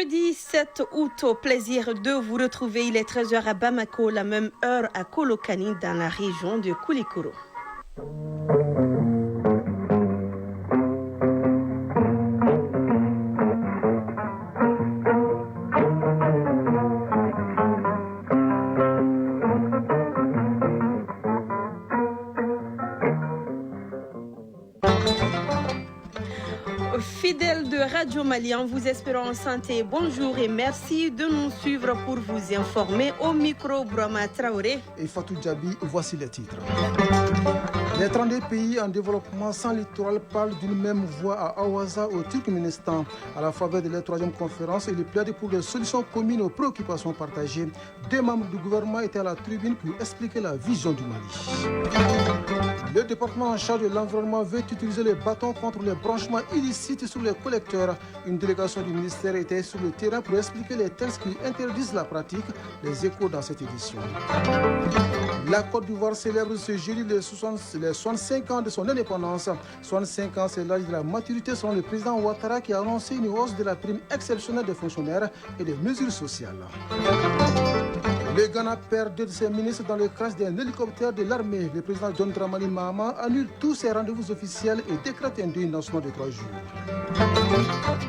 Jeudi 7 août, au plaisir de vous retrouver. Il est 13h à Bamako, la même heure à Kolokani dans la région de Koulikoro. Fidèles de Radio Mali, en vous espérant en santé, bonjour et merci de nous suivre pour vous informer. Au micro, Brahma Traoré et Fatou Djabi, voici les titres. Les 32 pays en développement sans littoral parlent d'une même voix à Awaza au Turkménistan. À la faveur de la 3e conférence, il plaide pour des solutions communes aux préoccupations partagées. Deux membres du gouvernement étaient à la tribune pour expliquer la vision du Mali. Le département en charge de l'environnement veut utiliser les bâtons contre les branchements illicites sur les collecteurs. Une délégation du ministère était sur le terrain pour expliquer les textes qui interdisent la pratique. Les échos dans cette édition. La Côte d'Ivoire célèbre ce jeudi les 65 ans de son indépendance. 65 ans, c'est l'âge de la maturité selon le président Ouattara qui a annoncé une hausse de la prime exceptionnelle des fonctionnaires et des mesures sociales. Le Ghana perd deux de ses ministres dans le crash d'un hélicoptère de l'armée. Le président John Dramani Mahama annule tous ses rendez-vous officiels et décrète un deuil national de 3 jours.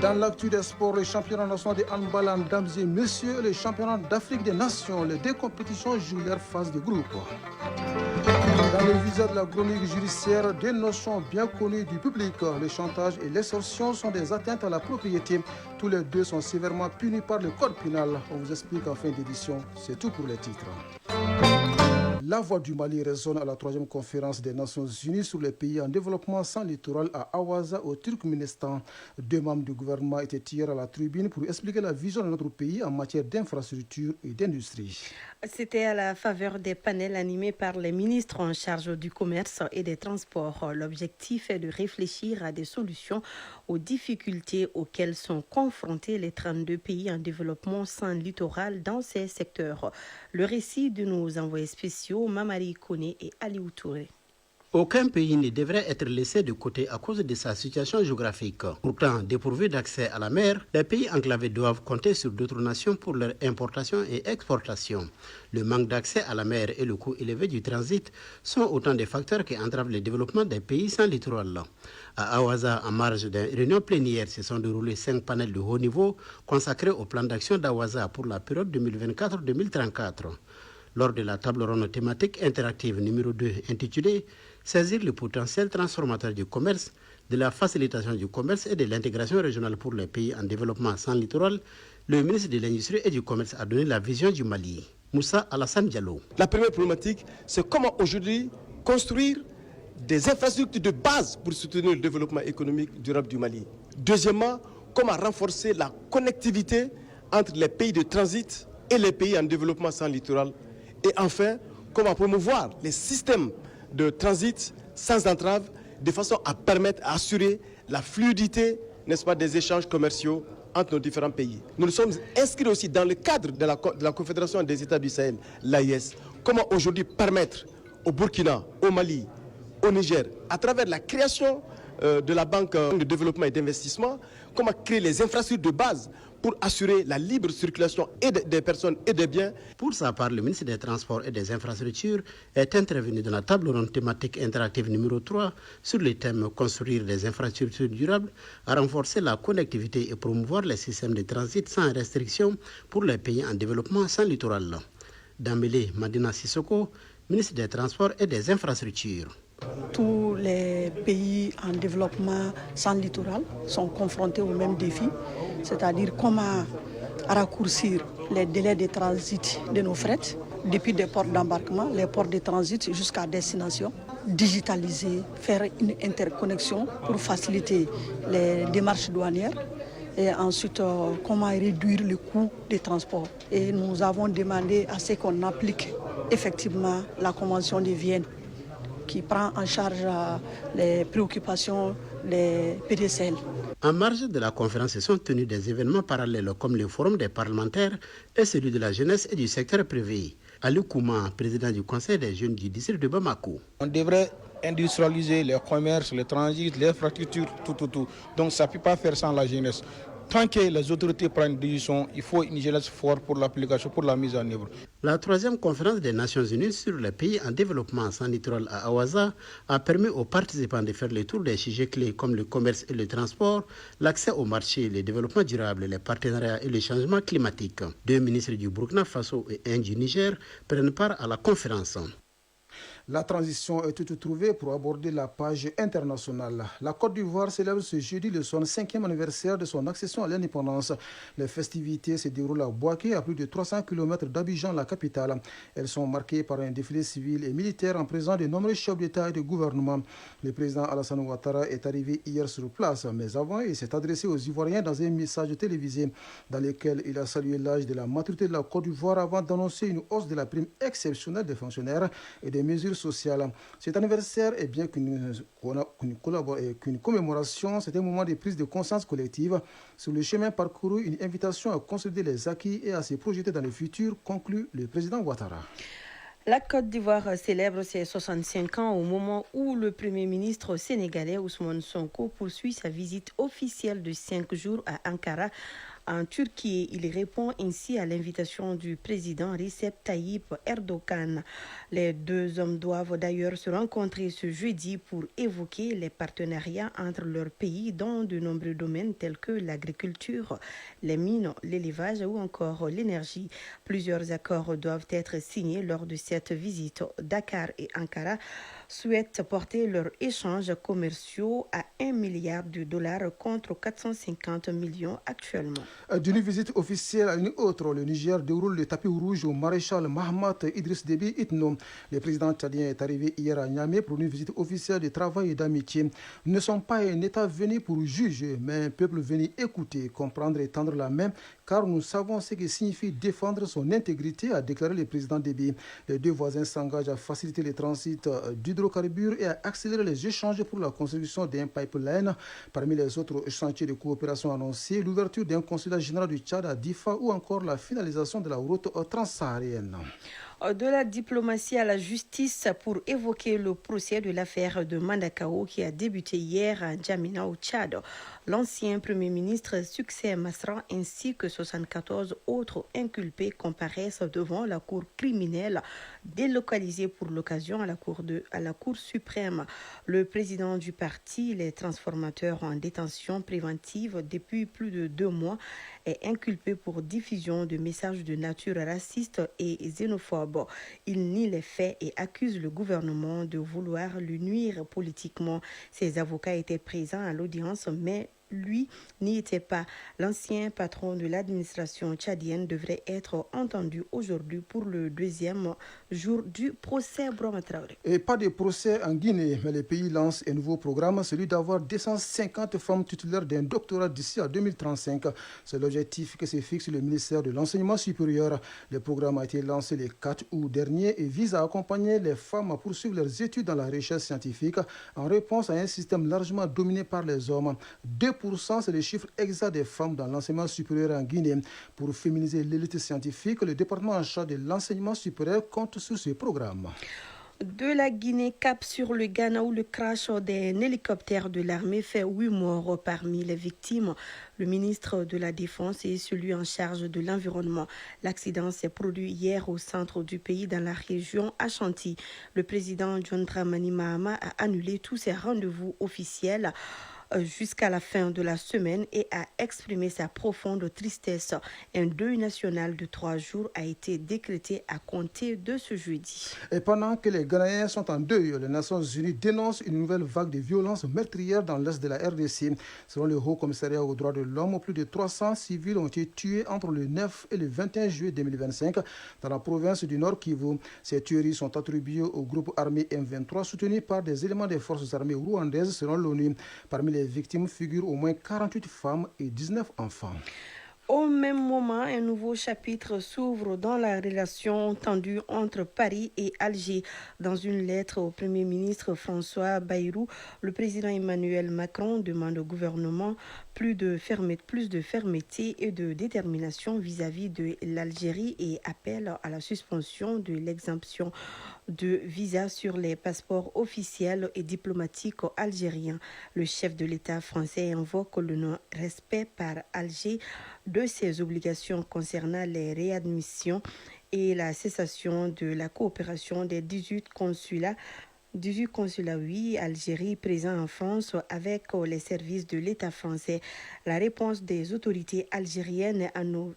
Dans l'actu des sports, le championnat national de handball en dames et messieurs, le championnat d'Afrique des Nations, les deux compétitions jouent leur phase de groupe. Dans le visage de la chronique judiciaire, des notions bien connues du public, le chantage et l'extorsion sont des atteintes à la propriété. Tous les deux sont sévèrement punis par le code pénal. On vous explique en fin d'édition. C'est tout pour les titres. La voix du Mali résonne à la 3e conférence des Nations Unies sur les pays en développement sans littoral à Awaza au Turkménistan. Deux membres du gouvernement étaient hier à la tribune pour expliquer la vision de notre pays en matière d'infrastructure et d'industrie. C'était à la faveur des panels animés par les ministres en charge du commerce et des transports. L'objectif est de réfléchir à des solutions aux difficultés auxquelles sont confrontés les 32 pays en développement sans littoral dans ces secteurs. Le récit de nos envoyés spéciaux, Mamari Kone et Aliou Touré. Aucun pays ne devrait être laissé de côté à cause de sa situation géographique. Pourtant, dépourvus d'accès à la mer, les pays enclavés doivent compter sur d'autres nations pour leur importation et exportation. Le manque d'accès à la mer et le coût élevé du transit sont autant de facteurs qui entravent le développement des pays sans littoral. À Awaza, en marge d'une réunion plénière, se sont déroulés 5 panels de haut niveau consacrés au plan d'action d'Awaza pour la période 2024-2034. Lors de la table ronde thématique interactive numéro 2 intitulée « Saisir le potentiel transformateur du commerce, de la facilitation du commerce et de l'intégration régionale pour les pays en développement sans littoral », le ministre de l'Industrie et du Commerce a donné la vision du Mali. Moussa Alassane Diallo. La première problématique, c'est comment aujourd'hui construire des infrastructures de base pour soutenir le développement économique durable du Mali. Deuxièmement, comment renforcer la connectivité entre les pays de transit et les pays en développement sans littoral. Et enfin, comment promouvoir les systèmes de transit sans entrave de façon à permettre, à assurer la fluidité, n'est-ce pas, des échanges commerciaux entre nos différents pays. Nous nous sommes inscrits aussi dans le cadre de la Confédération des États du Sahel, l'AIS. Comment aujourd'hui permettre au Burkina, au Mali, au Niger, à travers la création de la Banque de développement et d'investissement, comment créer les infrastructures de base pour assurer la libre circulation et des personnes et des biens. Pour sa part, le ministre des Transports et des Infrastructures est intervenu dans la table ronde thématique interactive numéro 3 sur le thème « Construire des infrastructures durables » à renforcer la connectivité et promouvoir les systèmes de transit sans restriction pour les pays en développement sans littoral. Dambélé Madina Sissoko, ministre des Transports et des Infrastructures. Tous les pays en développement sans littoral sont confrontés aux mêmes défis, c'est-à-dire comment raccourcir les délais de transit de nos frettes depuis des ports d'embarquement, les ports de transit jusqu'à destination, digitaliser, faire une interconnexion pour faciliter les démarches douanières et ensuite comment réduire le coût des transports. Et nous avons demandé à ce qu'on applique effectivement la Convention de Vienne qui prend en charge les préoccupations des PDCL. En marge de la conférence se sont tenus des événements parallèles comme le forum des parlementaires et celui de la jeunesse et du secteur privé. Aliou Kouma, président du conseil des jeunes du district de Bamako. On devrait industrialiser le commerce, le transit, l'infrastructure, tout. Donc ça ne peut pas faire sans la jeunesse. Tant que les autorités prennent une décision, il faut une jeunesse forte pour l'application, pour la mise en œuvre. La troisième conférence des Nations Unies sur les pays en développement sans littoral à Awaza a permis aux participants de faire le tour des sujets clés comme le commerce et le transport, l'accès au marché, le développement durable, les partenariats et le changement climatique. 2 ministres du Burkina Faso et un du Niger prennent part à la conférence. La transition est toute trouvée pour aborder la page internationale. La Côte d'Ivoire célèbre ce jeudi le 65e anniversaire de son accession à l'indépendance. Les festivités se déroulent à Bouaké, à plus de 300 km d'Abidjan, la capitale. Elles sont marquées par un défilé civil et militaire en présence de nombreux chefs d'État et de gouvernement. Le président Alassane Ouattara est arrivé hier sur place, mais avant, il s'est adressé aux Ivoiriens dans un message télévisé dans lequel il a salué l'âge de la maturité de la Côte d'Ivoire avant d'annoncer une hausse de la prime exceptionnelle des fonctionnaires et des mesures sociales. Cet anniversaire est bien qu'une commémoration, c'est un moment de prise de conscience collective sur le chemin parcouru, une invitation à consolider les acquis et à se projeter dans le futur, conclut le président Ouattara. La Côte d'Ivoire célèbre ses 65 ans au moment où le Premier ministre sénégalais Ousmane Sonko poursuit sa visite officielle de 5 jours à Ankara, en Turquie. Il répond ainsi à l'invitation du président Recep Tayyip Erdogan. Les deux hommes doivent d'ailleurs se rencontrer ce jeudi pour évoquer les partenariats entre leurs pays dans de nombreux domaines tels que l'agriculture, les mines, l'élevage ou encore l'énergie. Plusieurs accords doivent être signés lors de cette visite. Dakar et Ankara souhaitent porter leurs échanges commerciaux à $1 milliard contre 450 millions actuellement. D'une visite officielle à une autre, le Niger déroule le tapis rouge au maréchal Mahamat Idriss Déby Itno. Le président tchadien est arrivé hier à Niamey pour une visite officielle de travail et d'amitié. Nous ne sommes pas un État venu pour juger, mais un peuple venu écouter, comprendre et tendre la main, car nous savons ce que signifie défendre son intégrité, a déclaré le président Déby. Les deux voisins s'engagent à faciliter le transit d'hydrocarbures et à accélérer les échanges pour la construction d'un pipeline. Parmi les autres chantiers de coopération annoncés, l'ouverture d'un consulat général du Tchad à Difa ou encore la finalisation de la route transsaharienne. De la diplomatie à la justice pour évoquer le procès de l'affaire de Mandakao qui a débuté hier à N'Djamena au Tchad. L'ancien Premier ministre Succès Masra ainsi que 74 autres inculpés comparaissent devant la Cour criminelle délocalisée pour l'occasion à la Cour suprême. Le président du parti, les transformateurs en détention préventive depuis plus de 2 mois, est inculpé pour diffusion de messages de nature raciste et xénophobe. Il nie les faits et accuse le gouvernement de vouloir lui nuire politiquement. Ses avocats étaient présents à l'audience, mais lui n'y était pas. L'ancien patron de l'administration tchadienne devrait être entendu aujourd'hui pour le 2e jour du procès Brahma Traoré. Et pas de procès en Guinée, mais le pays lance un nouveau programme, celui d'avoir 250 femmes titulaires d'un doctorat d'ici à 2035. C'est l'objectif que se fixe le ministère de l'Enseignement supérieur. Le programme a été lancé le 4 août dernier et vise à accompagner les femmes à poursuivre leurs études dans la recherche scientifique en réponse à un système largement dominé par les hommes. 2%, c'est le chiffre exact des femmes dans l'enseignement supérieur en Guinée. Pour féminiser l'élite scientifique, le département en charge de l'enseignement supérieur compte sur ce programme. De la Guinée, cap sur le Ghana où le crash d'un hélicoptère de l'armée fait 8 morts parmi les victimes. Le ministre de la Défense et celui en charge de l'environnement. L'accident s'est produit hier au centre du pays dans la région Ashanti. Le président John Dramani Mahama a annulé tous ses rendez-vous officiels jusqu'à la fin de la semaine et a exprimé sa profonde tristesse. Un deuil national de 3 jours a été décrété à compter de ce jeudi. Et pendant que les Ghanéens sont en deuil, les Nations Unies dénoncent une nouvelle vague de violences meurtrières dans l'est de la RDC. Selon le Haut Commissariat aux droits de l'homme, plus de 300 civils ont été tués entre le 9 et le 21 juillet 2025 dans la province du Nord Kivu. Ces tueries sont attribuées au groupe armé M23 soutenu par des éléments des forces armées rwandaises selon l'ONU. Parmi les victimes figurent au moins 48 femmes et 19 enfants. Au même moment, un nouveau chapitre s'ouvre dans la relation tendue entre Paris et Alger. Dans une lettre au Premier ministre François Bayrou, le président Emmanuel Macron demande au gouvernement plus de fermeté et de détermination vis-à-vis de l'Algérie et appelle à la suspension de l'exemption de visa sur les passeports officiels et diplomatiques algériens. Le chef de l'État français invoque le non-respect par Alger de ses obligations concernant les réadmissions et la cessation de la coopération des 18 consulats, oui, Algérie présents en France avec les services de l'État français. La réponse des autorités algériennes à nos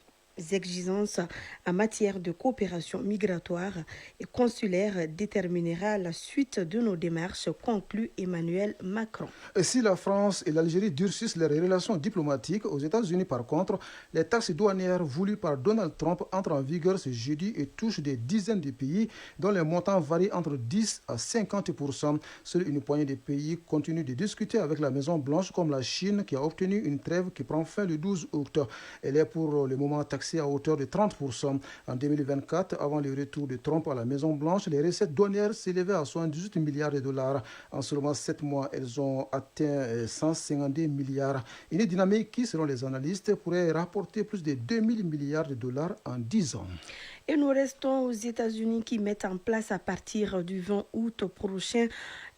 exigences en matière de coopération migratoire et consulaire déterminera la suite de nos démarches, conclut Emmanuel Macron. Et si la France et l'Algérie durcissent leurs relations diplomatiques, aux États-Unis par contre, les taxes douanières voulues par Donald Trump entrent en vigueur ce jeudi et touchent des dizaines de pays dont les montants varient entre 10 à 50%. Seule une poignée de pays continue de discuter avec la Maison-Blanche, comme la Chine qui a obtenu une trêve qui prend fin le 12 août. Elle est pour le moment taxée à hauteur de 30%. En 2024, avant le retour de Trump à la Maison-Blanche, les recettes douanières s'élevaient à 78 milliards de dollars. En seulement 7 mois, elles ont atteint 152 milliards. Une dynamique qui, selon les analystes, pourrait rapporter plus de 2000 milliards de dollars en 10 ans. Et nous restons aux États-Unis qui mettent en place à partir du 20 août prochain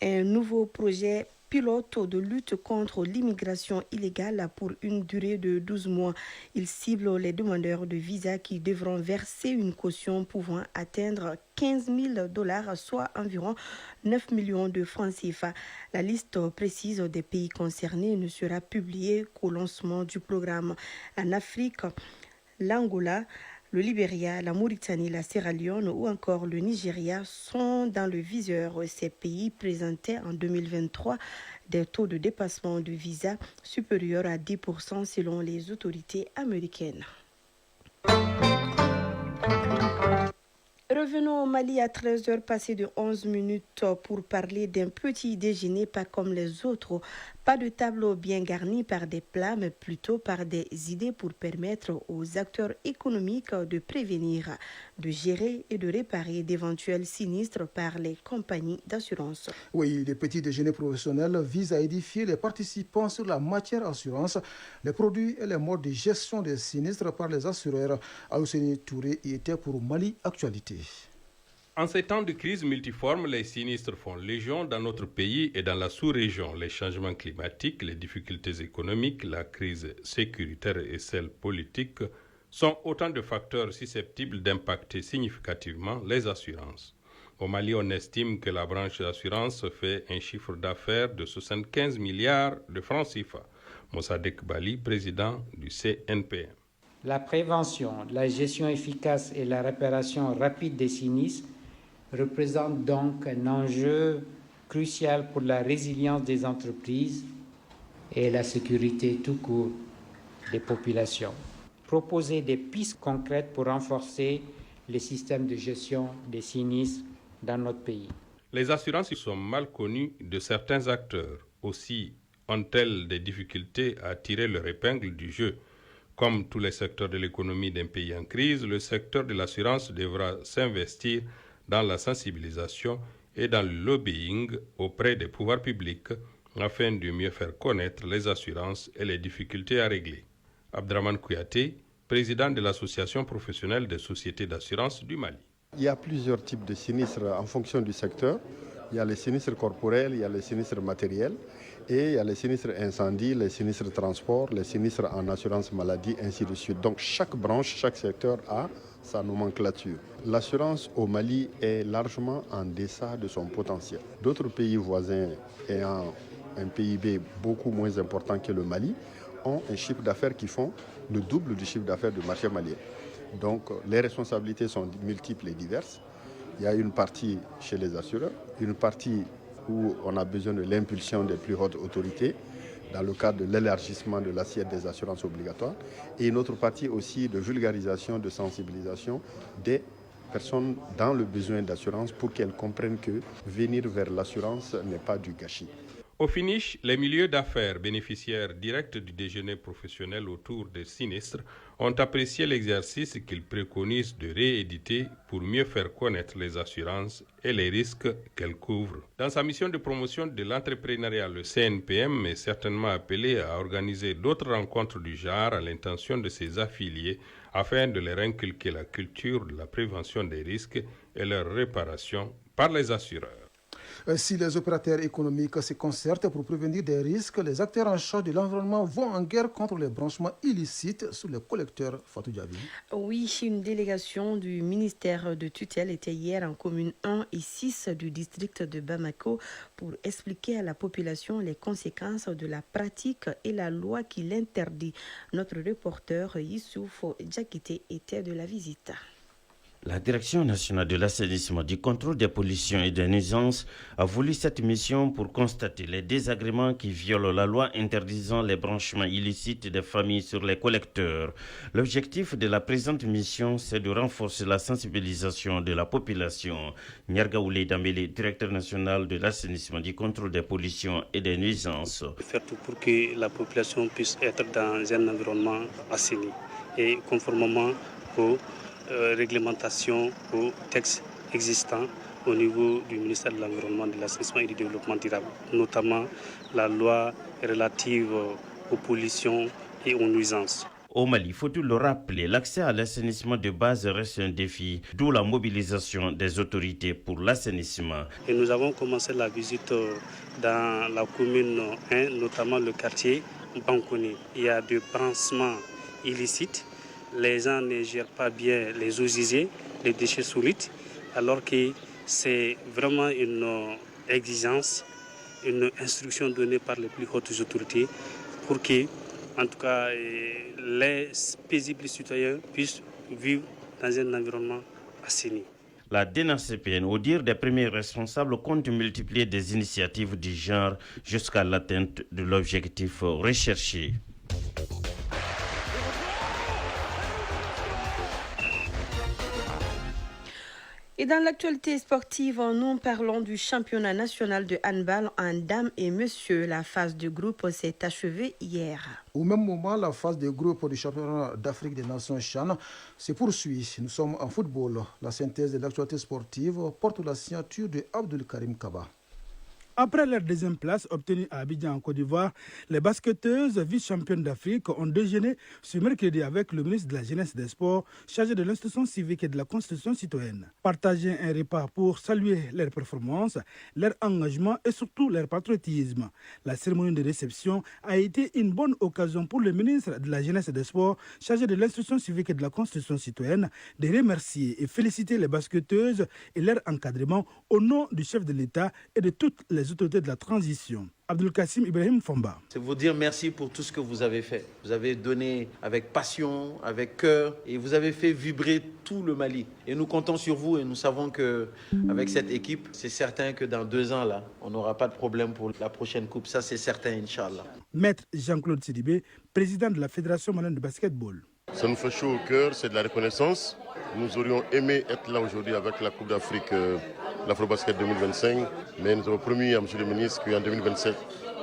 un nouveau projet pilote de lutte contre l'immigration illégale pour une durée de 12 mois. Il cible les demandeurs de visa qui devront verser une caution pouvant atteindre 15 000 $, soit environ 9 millions de francs CFA. La liste précise des pays concernés ne sera publiée qu'au lancement du programme. En Afrique, l'Angola, le Libéria, la Mauritanie, la Sierra Leone ou encore le Nigeria sont dans le viseur. Ces pays présentaient en 2023 des taux de dépassement de visa supérieurs à 10% selon les autorités américaines. Revenons au Mali à 13h passées de 11 minutes pour parler d'un petit déjeuner pas comme les autres. Pas de tableau bien garni par des plats, mais plutôt par des idées pour permettre aux acteurs économiques de prévenir, de gérer et de réparer d'éventuels sinistres par les compagnies d'assurance. Oui, le petit déjeuner professionnel vise à édifier les participants sur la matière assurance, les produits et les modes de gestion des sinistres par les assureurs. Aousseni Touré y était pour Mali Actualité. En ces temps de crise multiforme, les sinistres font légion dans notre pays et dans la sous-région. Les changements climatiques, les difficultés économiques, la crise sécuritaire et celle politique sont autant de facteurs susceptibles d'impacter significativement les assurances. Au Mali, on estime que la branche assurance fait un chiffre d'affaires de 75 milliards de francs CFA. Mossadegh Bali, président du CNPM. La prévention, la gestion efficace et la réparation rapide des sinistres représentent donc un enjeu crucial pour la résilience des entreprises et la sécurité tout court des populations. Proposer des pistes concrètes pour renforcer les systèmes de gestion des sinistres dans notre pays. Les assurances sont mal connues de certains acteurs. Aussi ont-elles des difficultés à tirer leur épingle du jeu. Comme tous les secteurs de l'économie d'un pays en crise, le secteur de l'assurance devra s'investir dans la sensibilisation et dans le lobbying auprès des pouvoirs publics afin de mieux faire connaître les assurances et les difficultés à régler. Abdraman Kouyaté, président de l'Association professionnelle des sociétés d'assurance du Mali. Il y a plusieurs types de sinistres en fonction du secteur. Il y a les sinistres corporels, il y a les sinistres matériels et il y a les sinistres incendie, les sinistres transport, les sinistres en assurance maladie, ainsi de suite. Donc chaque branche, chaque secteur a sa nomenclature. L'assurance au Mali est largement en deçà de son potentiel. D'autres pays voisins ayant un PIB beaucoup moins important que le Mali ont un chiffre d'affaires qui font le double du chiffre d'affaires du marché malien. Donc les responsabilités sont multiples et diverses. Il y a une partie chez les assureurs, une partie où on a besoin de l'impulsion des plus hautes autorités dans le cadre de l'élargissement de l'assiette des assurances obligatoires et une autre partie aussi de vulgarisation, de sensibilisation des personnes dans le besoin d'assurance pour qu'elles comprennent que venir vers l'assurance n'est pas du gâchis. Au finish, les milieux d'affaires bénéficiaires directs du déjeuner professionnel autour des sinistres ont apprécié l'exercice qu'ils préconisent de rééditer pour mieux faire connaître les assurances et les risques qu'elles couvrent. Dans sa mission de promotion de l'entrepreneuriat, le CNPM est certainement appelé à organiser d'autres rencontres du genre à l'intention de ses affiliés afin de leur inculquer la culture de la prévention des risques et leur réparation par les assureurs. Si les opérateurs économiques se concertent pour prévenir des risques, les acteurs en charge de l'environnement vont en guerre contre les branchements illicites sous les collecteurs. Fatou Diaby. Oui, une délégation du ministère de tutelle était hier en commune 1 et 6 du district de Bamako pour expliquer à la population les conséquences de la pratique et la loi qui l'interdit. Notre reporter Youssouf Djakité était de la visite. La Direction nationale de l'assainissement, du contrôle des pollutions et des nuisances a voulu cette mission pour constater les désagréments qui violent la loi interdisant les branchements illicites des familles sur les collecteurs. L'objectif de la présente mission, c'est de renforcer la sensibilisation de la population. Nyarga Oulé Dambélé, directeur national de l'assainissement, du contrôle des pollutions et des nuisances. Faire tout pour que la population puisse être dans un environnement assaini et conformément aux réglementation aux textes existants au niveau du ministère de l'Environnement, de l'Assainissement et du Développement durable, notamment la loi relative aux pollutions et aux nuisances. Au Mali, faut-il le rappeler, l'accès à l'assainissement de base reste un défi, d'où la mobilisation des autorités pour l'assainissement. Et nous avons commencé la visite dans la commune 1, notamment le quartier Bankoni. Il y a des branchements illicites. Les gens ne gèrent pas bien les eaux usées, les déchets solides, alors que c'est vraiment une exigence, une instruction donnée par les plus hautes autorités pour que, en tout cas, les paisibles citoyens puissent vivre dans un environnement assaini. La DNACPN, au dire des premiers responsables, compte multiplier des initiatives du genre jusqu'à l'atteinte de l'objectif recherché. Et dans l'actualité sportive, nous parlons du championnat national de handball en dames et messieurs. La phase de groupe s'est achevée hier. Au même moment, la phase de groupe du championnat d'Afrique des Nations CHAN se poursuit. Nous sommes en football. La synthèse de l'actualité sportive porte la signature de Abdul Karim Kaba. Après leur deuxième place obtenue à Abidjan en Côte d'Ivoire, les basketteuses vice-championnes d'Afrique ont déjeuné ce mercredi avec le ministre de la Jeunesse et des Sports chargé de l'instruction civique et de la Constitution citoyenne. Partager un repas pour saluer leur performance, leur engagement et surtout leur patriotisme. La cérémonie de réception a été une bonne occasion pour le ministre de la Jeunesse et des Sports chargé de l'instruction civique et de la Constitution citoyenne de remercier et féliciter les basketteuses et leur encadrement au nom du chef de l'État et de toutes les autorités de la transition. Abdul Kassim Ibrahim Fomba. C'est vous dire merci pour tout ce que vous avez fait. Vous avez donné avec passion, avec cœur et vous avez fait vibrer tout le Mali. Et nous comptons sur vous et nous savons qu'avec cette équipe, c'est certain que dans 2 ans, là, on n'aura pas de problème pour la prochaine coupe. Ça, c'est certain, Inch'Allah. Maître Jean-Claude Sidibé, président de la Fédération malienne de basketball. Ça nous fait chaud au cœur, c'est de la reconnaissance. Nous aurions aimé être là aujourd'hui avec la Coupe d'Afrique, l'Afrobasket 2025, mais nous avons promis à M. le ministre qu'en 2027,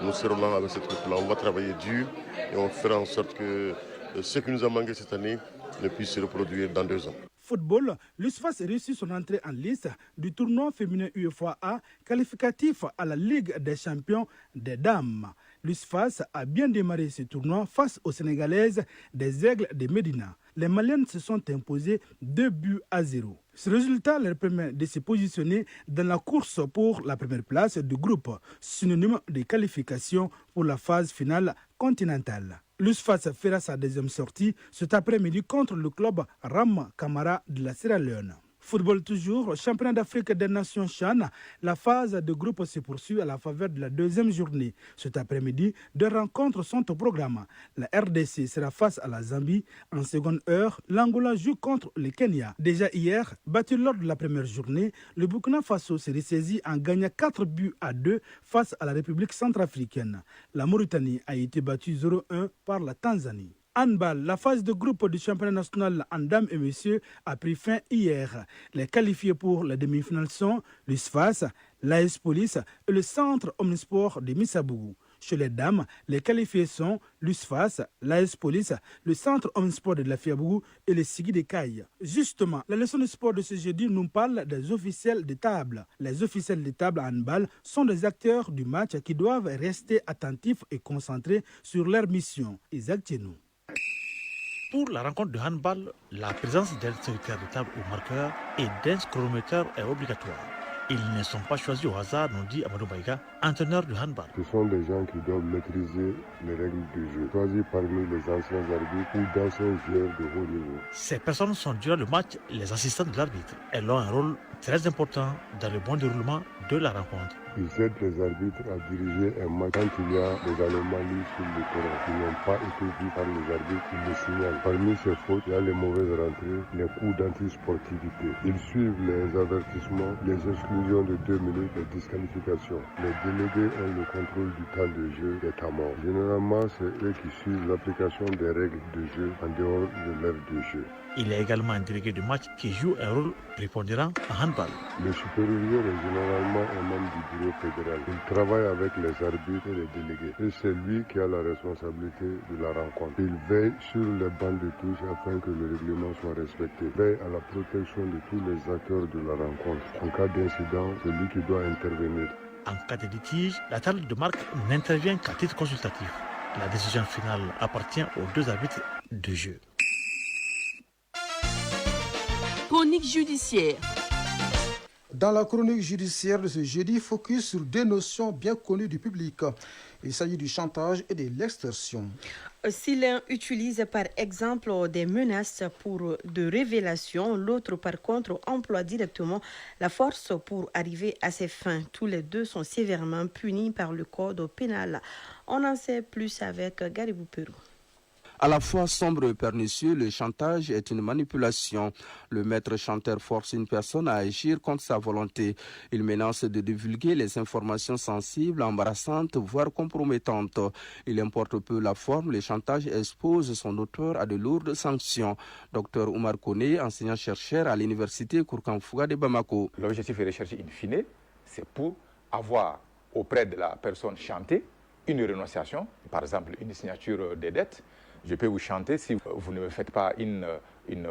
nous serons là avec cette coupe-là. On va travailler dur et on fera en sorte que ce qui nous a manqué cette année ne puisse se reproduire dans 2 ans. Football, l'USFAS réussit son entrée en liste du tournoi féminin UEFA A qualificatif à la Ligue des champions des dames. L'USFAS a bien démarré ce tournoi face aux Sénégalaises des Aigles de Médina. Les Maliennes se sont imposées 2-0. Ce résultat leur permet de se positionner dans la course pour la première place du groupe, synonyme de qualification pour la phase finale continentale. L'USFAS fera sa deuxième sortie cet après-midi contre le club Ram Kamara de la Sierra Leone. Football toujours, championnat d'Afrique des Nations CHAN, la phase de groupe se poursuit à la faveur de la deuxième journée. Cet après-midi, 2 rencontres sont au programme. La RDC sera face à la Zambie. En seconde heure, l'Angola joue contre le Kenya. Déjà hier, battu lors de la première journée, le Burkina Faso s'est ressaisi en gagnant 4-2 face à la République centrafricaine. La Mauritanie a été battue 0-1 par la Tanzanie. Handball, la phase de groupe du championnat national en dames et messieurs a pris fin hier. Les qualifiés pour la demi-finale sont l'USFAS, l'AS Police et le centre Omnisport de Missabougou. Chez les dames, les qualifiés sont l'USFAS, l'AS Police, le centre Omnisport de la Fiabougou et le Sigui de Caille. Justement, la leçon de sport de ce jeudi nous parle des officiels de table. Les officiels de table en handball sont des acteurs du match qui doivent rester attentifs et concentrés sur leur mission. Isaac Tchenou. Pour la rencontre de handball, la présence d'un secrétaire de table au marqueur et d'un chronomètre est obligatoire. Ils ne sont pas choisis au hasard, nous dit Amadou Baïga, entraîneur de handball. Ce sont des gens qui doivent maîtriser les règles du jeu, choisis parmi les anciens arbitres ou d'anciens joueurs de haut niveau. Ces personnes sont durant le match les assistants de l'arbitre. Elles ont un rôle très important dans le bon déroulement de la rencontre. Ils aident les arbitres à diriger un match quand il y a des anomalies sur le terrain qui n'ont pas été vues par les arbitres. Ils le signalent. Parmi ces fautes, il y a les mauvaises rentrées, les coups d'antisportivité. Ils suivent les avertissements, les exclusions de 2 minutes, les disqualifications. Les délégués ont le contrôle du temps de jeu des tamons. Généralement, c'est eux qui suivent l'application des règles de jeu en dehors de l'heure de jeu. Il est également un délégué de match qui joue un rôle prépondérant en handball. Le supérieur est généralement un membre du bureau fédéral. Il travaille avec les arbitres et les délégués. Et c'est lui qui a la responsabilité de la rencontre. Il veille sur les bandes de touche afin que le règlement soit respecté. Il veille à la protection de tous les acteurs de la rencontre. En cas d'incident, c'est lui qui doit intervenir. En cas de litige, la table de marque n'intervient qu'à titre consultatif. La décision finale appartient aux 2 arbitres de jeu. Chronique judiciaire. Dans la chronique judiciaire de ce jeudi, focus sur 2 notions bien connues du public. Il s'agit du chantage et de l'extorsion. Si l'un utilise par exemple des menaces pour de révélations, l'autre par contre emploie directement la force pour arriver à ses fins. Tous les 2 sont sévèrement punis par le code pénal. On en sait plus avec Garibou Perou. À la fois sombre et pernicieux, le chantage est une manipulation. Le maître chanteur force une personne à agir contre sa volonté. Il menace de divulguer les informations sensibles, embarrassantes, voire compromettantes. Il importe peu la forme, le chantage expose son auteur à de lourdes sanctions. Dr Oumar Kone, enseignant-chercheur à l'université Kourkanfouga de Bamako. L'objectif est recherché in fine, c'est pour avoir auprès de la personne chantée une renonciation, par exemple une signature des dettes. Je peux vous chanter si vous ne me faites pas une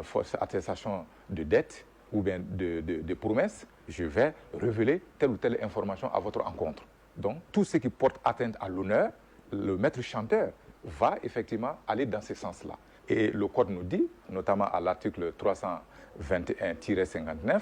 fausse attestation de dette ou bien de promesse, je vais révéler telle ou telle information à votre encontre. Donc, tout ce qui porte atteinte à l'honneur, le maître chanteur va effectivement aller dans ce sens-là. Et le Code nous dit, notamment à l'article 321-59,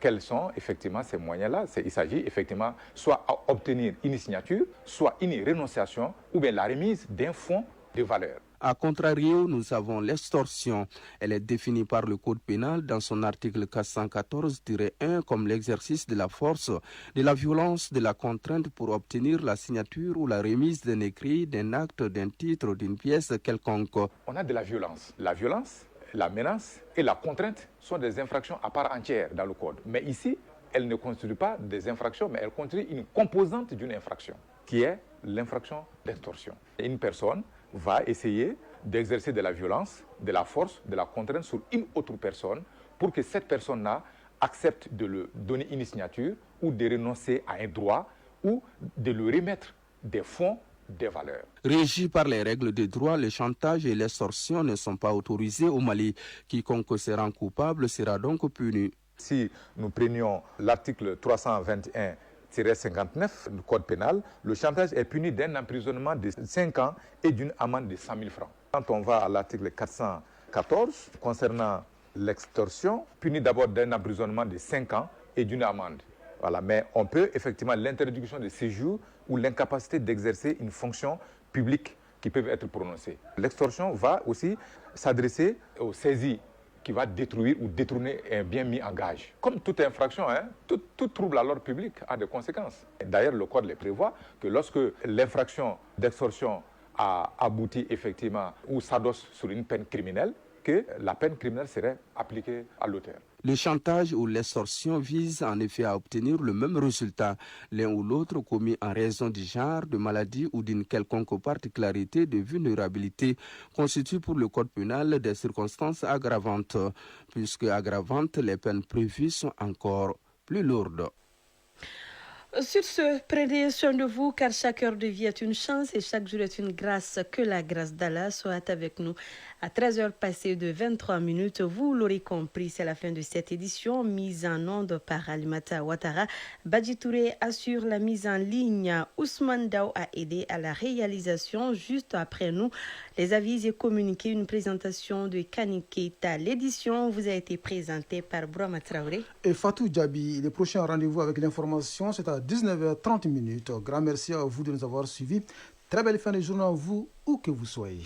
quels sont effectivement ces moyens-là. Il s'agit effectivement soit à obtenir une signature, soit une renonciation ou bien la remise d'un fonds de valeur. A contrario, nous avons l'extorsion. Elle est définie par le Code pénal dans son article 414-1 comme l'exercice de la force, de la violence, de la contrainte pour obtenir la signature ou la remise d'un écrit, d'un acte, d'un titre, d'une pièce quelconque. On a de la violence. La violence, la menace et la contrainte sont des infractions à part entière dans le Code. Mais ici, elles ne constituent pas des infractions, mais elles constituent une composante d'une infraction, qui est l'infraction d'extorsion. Une personne va essayer d'exercer de la violence, de la force, de la contrainte sur une autre personne pour que cette personne-là accepte de lui donner une signature ou de renoncer à un droit ou de lui remettre des fonds, des valeurs. Régis par les règles de droit, le chantage et l'extorsion ne sont pas autorisés au Mali. Quiconque se rend coupable sera donc puni. Si nous prenions l'article 321-59 du Code pénal, le chantage est puni d'un emprisonnement de 5 ans et d'une amende de 100 000 francs. Quand on va à l'article 414, concernant l'extorsion, puni d'abord d'un emprisonnement de 5 ans et d'une amende. Voilà. Mais on peut effectivement l'interdiction de séjour ou l'incapacité d'exercer une fonction publique qui peuvent être prononcées. L'extorsion va aussi s'adresser aux saisies qui va détruire ou détourner un bien mis en gage. Comme toute infraction, tout trouble à l'ordre public a des conséquences. D'ailleurs, le Code les prévoit que lorsque l'infraction d'extorsion a abouti effectivement ou s'adosse sur une peine criminelle, que la peine criminelle serait appliquée à l'auteur. Le chantage ou l'extorsion vise en effet à obtenir le même résultat, l'un ou l'autre commis en raison du genre, de maladie ou d'une quelconque particularité de vulnérabilité constitue pour le Code pénal des circonstances aggravantes. Puisque aggravantes, les peines prévues sont encore plus lourdes. Sur ce, prenez soin de vous car chaque heure de vie est une chance et chaque jour est une grâce. Que la grâce d'Allah soit avec nous. À 13h passées de 23 minutes, vous l'aurez compris, c'est la fin de cette édition mise en onde par Alimata Ouattara. Badji Touré assure la mise en ligne. Ousmane Dao a aidé à la réalisation. Juste après nous, les avis et communiqués, une présentation de Kani Keita. L'édition vous a été présentée par Brahma Traoré et Fatou Djabi. Le prochain rendez-vous avec l'information, c'est à 19h30. Grand merci à vous de nous avoir suivis. Très belle fin de journée à vous, où que vous soyez.